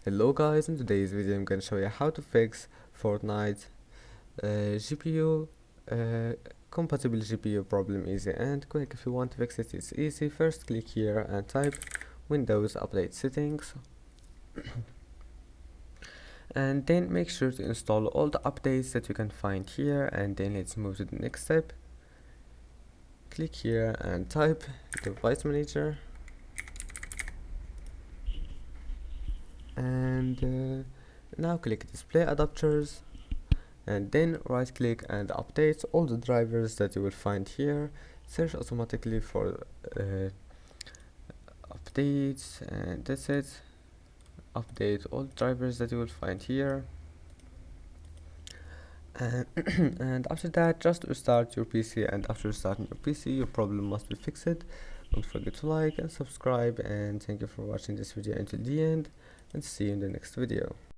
Hello guys, in today's video I'm going to show you how to fix Fortnite GPU compatible GPU problem easy and quick. If you want to fix it, it's easy. First click here and type Windows Update Settings and then make sure to install all the updates that you can find here, and then let's move to the next step. Click here and type Device Manager and now click Display Adapters and then right click and update all the drivers that you will find here. Search automatically for updates, and that's it. Update all drivers that you will find here, and and after that just restart your PC, and after starting your PC your problem must be fixed. Don't forget to like and subscribe, and thank you for watching this video until the end, and see you in the next video.